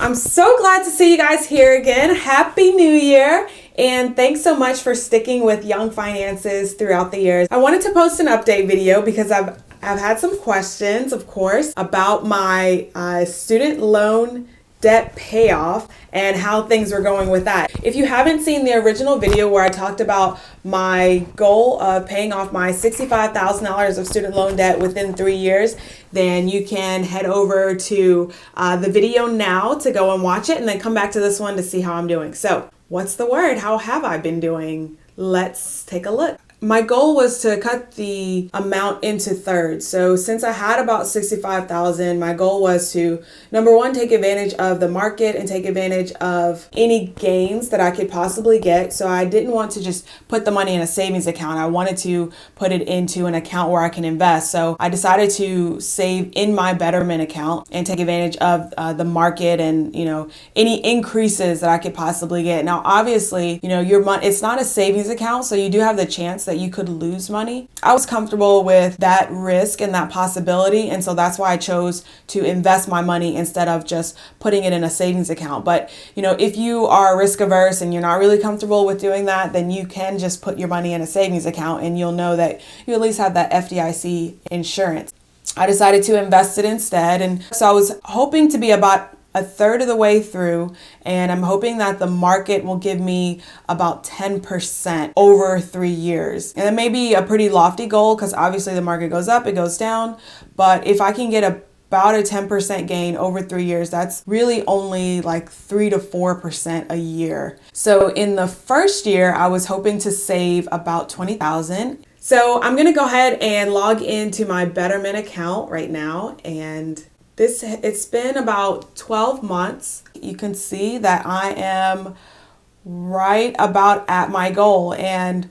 I'm so glad to see you guys here again. Happy New Year. And thanks so much for sticking with Young Finances throughout the years. I wanted to post an update video because I've had some questions, of course, about my student loan debt payoff and how things were going with that. If you haven't seen the original video where I talked about my goal of paying off my $65,000 of student loan debt within 3 years, then you can head over to the video now to go and watch it and then come back to this one to see how I'm doing. So what's the word? How have I been doing? Let's take a look. My goal was to cut the amount into thirds. So since I had about $65,000, my goal was to, number one, take advantage of the market and take advantage of any gains that I could possibly get. So I didn't want to just put the money in a savings account. I wanted to put it into an account where I can invest. So I decided to save in my Betterment account and take advantage of the market and, any increases that I could possibly get. Now, obviously, your money, it's not a savings account, so you do have the chance that you could lose money. I was comfortable with that risk and that possibility, and so that's why I chose to invest my money instead of just putting it in a savings account. But if you are risk averse and you're not really comfortable with doing that, then you can just put your money in a savings account and you'll know that you at least have that FDIC insurance. I decided to invest it instead, and so I was hoping to be about a third of the way through, and I'm hoping that the market will give me about 10% over 3 years. And it may be a pretty lofty goal because obviously the market goes up, it goes down, but if I can get about a 10% gain over 3 years, that's really only like 3 to 4% a year. So in the first year, I was hoping to save about $20,000. So I'm gonna go ahead and log into my Betterment account right now, and it's been about 12 months. You can see that I am right about at my goal. And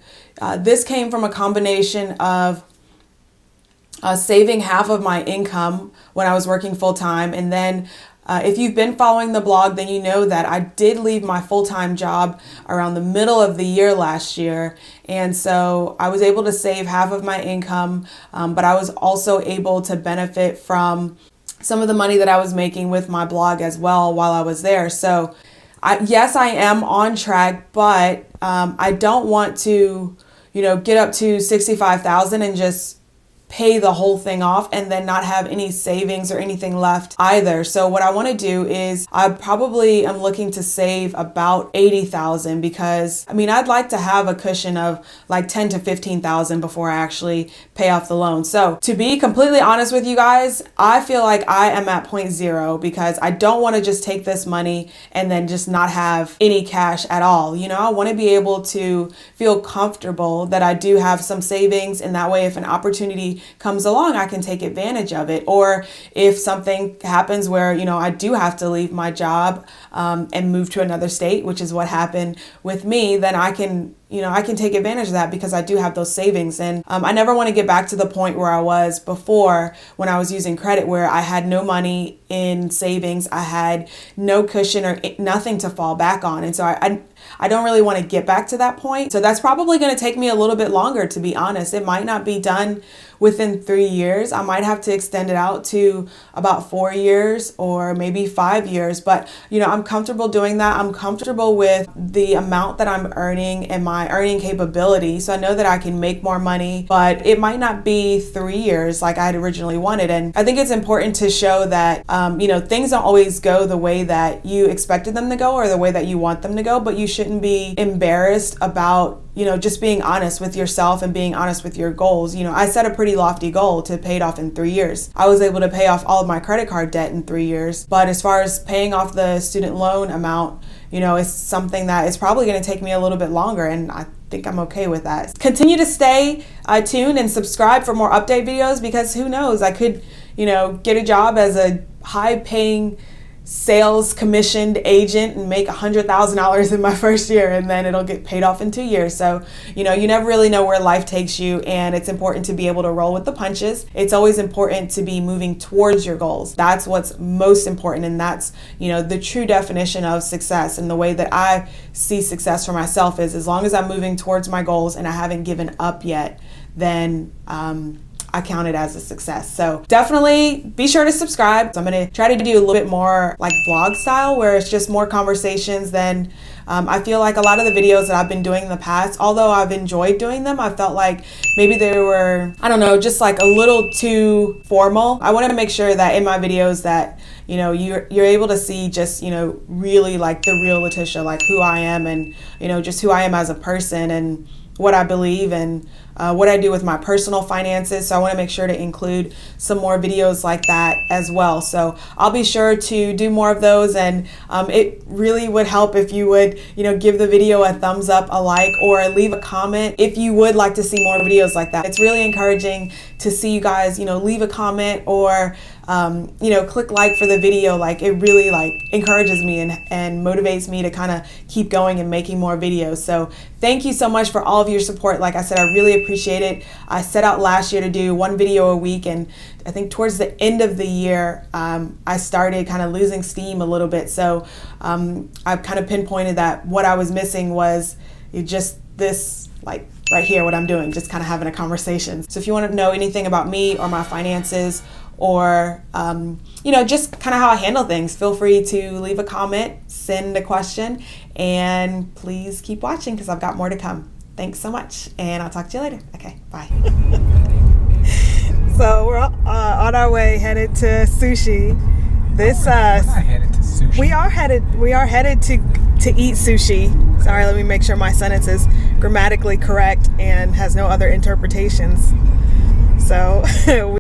this came from a combination of saving half of my income when I was working full time. And then if you've been following the blog, then you know that I did leave my full-time job around the middle of the year last year. And so I was able to save half of my income, but I was also able to benefit from some of the money that I was making with my blog as well while I was there. So yes, I am on track, but I don't want to, get up to 65,000 and just pay the whole thing off and then not have any savings or anything left either. So what I want to do is I probably am looking to save about 80,000 because I'd like to have a cushion of like 10 to 15,000 before I actually pay off the loan. So to be completely honest with you guys, I feel like I am at point zero because I don't want to just take this money and then just not have any cash at all. I want to be able to feel comfortable that I do have some savings, and that way if an opportunity comes along, I can take advantage of it. Or if something happens where, I do have to leave my job and move to another state, which is what happened with me, then I can take advantage of that because I do have those savings. And I never want to get back to the point where I was before when I was using credit, where I had no money in savings. I had no cushion or nothing to fall back on. And so I don't really want to get back to that point. So that's probably going to take me a little bit longer, to be honest. It might not be done within 3 years. I might have to extend it out to about 4 years or maybe 5 years. But, I'm comfortable doing that. I'm comfortable with the amount that I'm earning and my earning capability. So I know that I can make more money, but it might not be 3 years like I had originally wanted. And I think it's important to show that, things don't always go the way that you expected them to go or the way that you want them to go, but you shouldn't be embarrassed about just being honest with yourself and being honest with your goals. I set a pretty lofty goal to pay it off in 3 years. I was able to pay off all of my credit card debt in 3 years. But as far as paying off the student loan amount, it's something that is probably going to take me a little bit longer, and I think I'm okay with that. Continue to stay tuned and subscribe for more update videos, because who knows, I could, get a job as a high-paying sales commissioned agent and make $100,000 in my first year, and then it'll get paid off in 2 years. So, you never really know where life takes you, and it's important to be able to roll with the punches. It's always important to be moving towards your goals. That's what's most important, and that's, the true definition of success. And the way that I see success for myself is, as long as I'm moving towards my goals and I haven't given up yet, then I count it as a success. So definitely be sure to subscribe. I'm going to try to do a little bit more like vlog style, where it's just more conversations than I feel like a lot of the videos that I've been doing in the past, although I've enjoyed doing them, I felt like maybe they were, I don't know, just like a little too formal. I wanted to make sure that in my videos that, you know, you're able to see just, you know, really like the real Letitia, like who I am, and, you know, just who I am as a person and what I believe and what I do with my personal finances. So I want to make sure to include some more videos like that as well. So I'll be sure to do more of those, and it really would help if you would, you know, give the video a thumbs up, a like, or leave a comment if you would like to see more videos like that. It's really encouraging to see you guys, you know, leave a comment or you know, click like for the video. Like, it really like encourages me and motivates me to kind of keep going and making more videos. So thank you so much for all of your support. Like I said, I really appreciate it. I set out last year to do 1 video a week, and I think towards the end of the year I started kind of losing steam a little bit. So I've kind of pinpointed that what I was missing was just this, like right here, what I'm doing, just kind of having a conversation. So if you want to know anything about me or my finances, or you know, just kind of how I handle things, feel free to leave a comment, send a question, and please keep watching because I've got more to come. Thanks so much, and I'll talk to you later. Okay, bye. So we're on our way, headed to sushi. This headed to sushi. we are headed to eat sushi. Sorry, let me make sure my sentence is grammatically correct and has no other interpretations. So